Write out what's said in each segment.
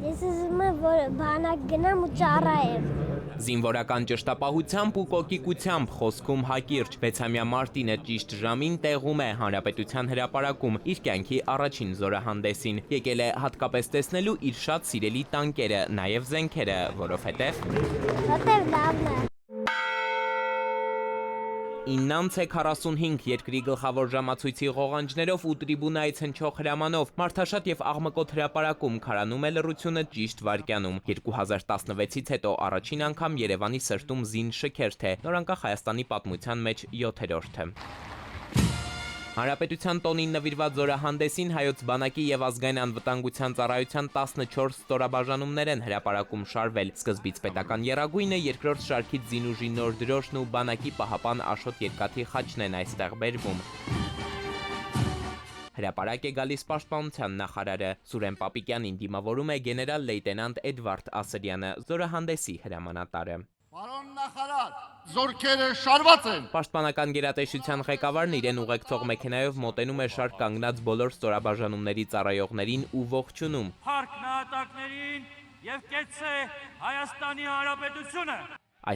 Ես ուզում եմ, որ բանակ գնամ ու ծառայեմ։ Զինվորական ճշտապահությամբ ու կոկիկությամբ խոսքում Հակիրճ 6-ամյա Մարտինը ճիշտ ժամին տեղում է Հանրապետության հրապարակում իր կյանքի առաջին զորահանդեսին։ Եկել է հատկապես տեսնելու իր շատ սիրելի տանկերը, նաև զենքերը, որովհետև լավն է։ 9:45 երկրի գլխավոր ժամացույցի ղողանջներով ու տրիբունայից հնչող հրամանով մարդաշատ եւ աղմկոտ հրապարակում քարանում է լռությունը ճիշտ վայրկյանում։ 2016-ից հետո առաջին անգամ Երևանի սրտում զին շքերթ է, նորանկախ Հայաստանի պատմության մեջ 7-րդը։ Հանրապետության տոնին նվիրված զորահանդեսին հայոց բանակի եւ ազգային անվտանգության ծառայության 14 ստորաբաժանումներ են հրապարակում շարվել։ Սկզբից պետական եռագույնը, երկրորդ շարքից զինուժի նոր դրոշն ու բանակի պահապան Աշոտ Երկաթի խաչն են այստեղ բերվում։ Հրապարակ է գալիս պաշտպանության նախարարը։ Սուրեն Պապիկյանին դիմավորում է գեներալ լեյտենանտ Էդվարդ Ասրյանը, զորահանդեսի հրամանատարը։ Պարոն նախարար, զորքերը շարված են։ Պաշտպանական գերատեսչության ղեկավարն իրեն ուղեկցող մեքենայով մոտենում է շարք կանգնած բոլոր ստորաբաժանումների ծառայողներին ու ողջունում։ Փառք նահատակներին եւ կեցցե Հայաստանի Հանրապետությունը։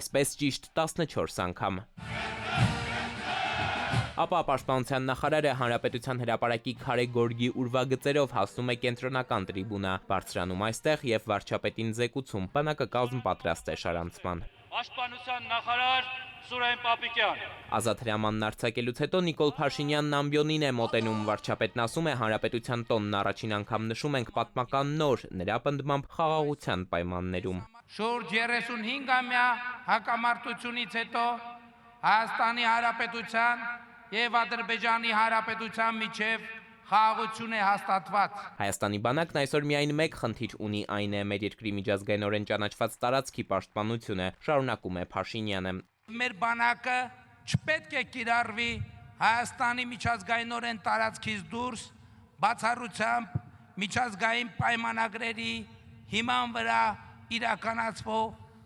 Այսպես ճիշտ 14 անգամ։ Ապա պաշտպանության նախարարը Հանրապետության հրապարակի քարե գորգի ուրվագծերով հասնում է կենտրոնական տրիբունա, բարձրանում այստեղ եւ վարչապետին զեկուցում, բանակը կազմ պատրաստ է շարանցման։ Պաշտպանության նախարար Սուրեն Պապիկյան։ Ազատ հրամանն արձակելուց հետո Նիկոլ Փաշինյանն ամբիոնին է մոտենում, վարչապետն ասում է Հանրապետության տոնն առաջին անգամ նշում ենք պատմական նոր, նրա պնդմամբ խաղաղության պայմաններում։ Շուրջ 35-ամյա հակամարտությունից հետո Հայաստանի Հանրապետության եւ Ադրբեջանի Հանրապետության միջև խաղաղություն է հաստատված։ Հայաստանի բանակն այսօր միայն մեկ խնդիր ունի, այն է մեր երկրի միջազգայինորեն ճանաչված տարածքի պաշտպանությունը, շարունակում է Փաշինյանը։ Մեր բանակը չպետք է կիրառվի Հայաստանի միջազգայինորեն տարածքից դուրս բացառությամբ միջազգային պայմանագրերի հիման վրա իրականացվող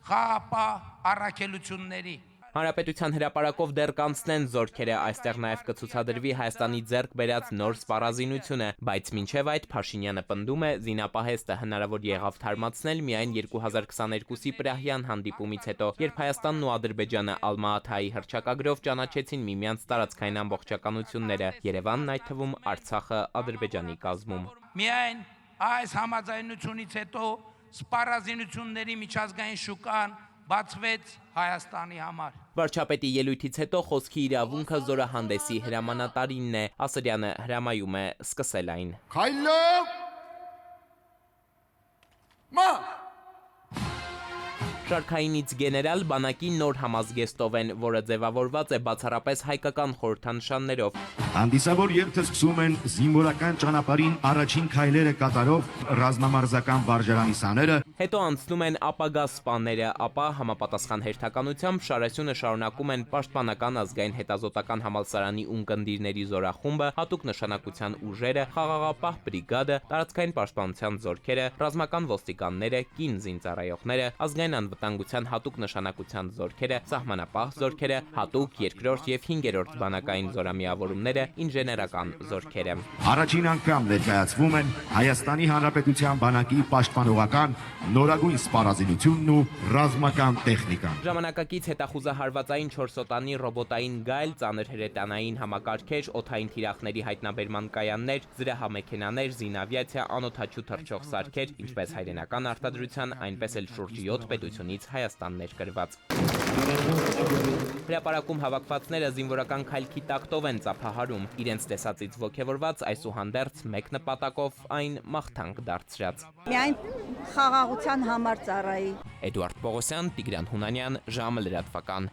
խաղաղապահ առաքելությունների։ Հանրապետության հրապարակով դեռ կանցնեն զորքերը, այստեղ նաև կցուցադրվի Հայաստանի ձեռք բերած նոր սպառազինությունը, բայց մինչև այդ Փաշինյանը պնդում է, զինապահեստը հնարավոր եղավ թարմացնել միայն 2022-ի Պրահյան հանդիպումից հետո, երբ Հայաստանն ու Ադրբեջանը Ալմա-Աթայի հռչակագրով ճանաչեցին միմյանց տարածքային ամբողջականությունները, Երևանն այդ թվում Արցախը Ադրբեջանի կազմում։ Միայն այս համաձայնությունից հետո սպառազինությունների միջազգային շուկան բացվեց Հայաստանի համար։ Վարչապետի ելույթից հետո խոսքի իրավունքը զորահանդեսի հրամանատարինն է, Ասրյանը հրամայում է սկսել այն։ Քայլով մարշ։ Շարքայինից գեներալ բանակի նոր համազգեստով են, որը ձևավորված է բացառապես հայկական խորհրդանշաններով։ Հանդիսավոր երթը սկսում են զինվորական ճանապարհին առաջին քայլերը կատարող ռազմամարզական վարժարանի սաները, հետո անցնում են ապագա սպաները, ապա համապատասխան հերթականությամբ շարասյունը շարունակում են Պաշտպանական ազգային հետազոտական համալսարանի ունկնդիրների զորախումբը, հատուկ նշանակության ուժերը, խաղաղապահ բրիգադը, տարածքային պաշտպանության զորքերը, ռազմական ոստիկանները, կին զինծառայողները, ազգային անվտանգության հատուկ նշանակության զորքերը, սահմանապահ զորքերը, հատուկ երկրորդ եւ 5-րդ բանակային զորամիավորումները, ինժեներական զորքերը։ Առաջին անգամ ներկայացվում են Հայաստանի Հանրապետության բանակի պաշտպանողական նորագույն սպառազինությունն ու ռազմական տեխնիկան։ Ժամանակակից հետախուզահարվածային 4-օտանի ռոբոտային գայլ, ծանր հրետանային համակարգեր, օդային թիրախների հայտնաբերման կայաններ, զրահամեքենաներ, զինավիացիա, անօդաչու թռչող սարքեր, ինչպես հայրենական արտադրության, այնպես էլ շուրջ 7 պետությունից Հայաստան ներկրված։ Հրապարակում հավաքվածները զինվորական քայլքի տակտով են ծափահարում, իրենց տեսածից ոգևորված այսուհանդերձ մեկ նպատակով այն մաղթանք դարձրած։ Միայն խաղաղության համար ծառայի։ Էդուարդ Պողոսյան, Տիգրան Հունանյան, ժամը լրատվական։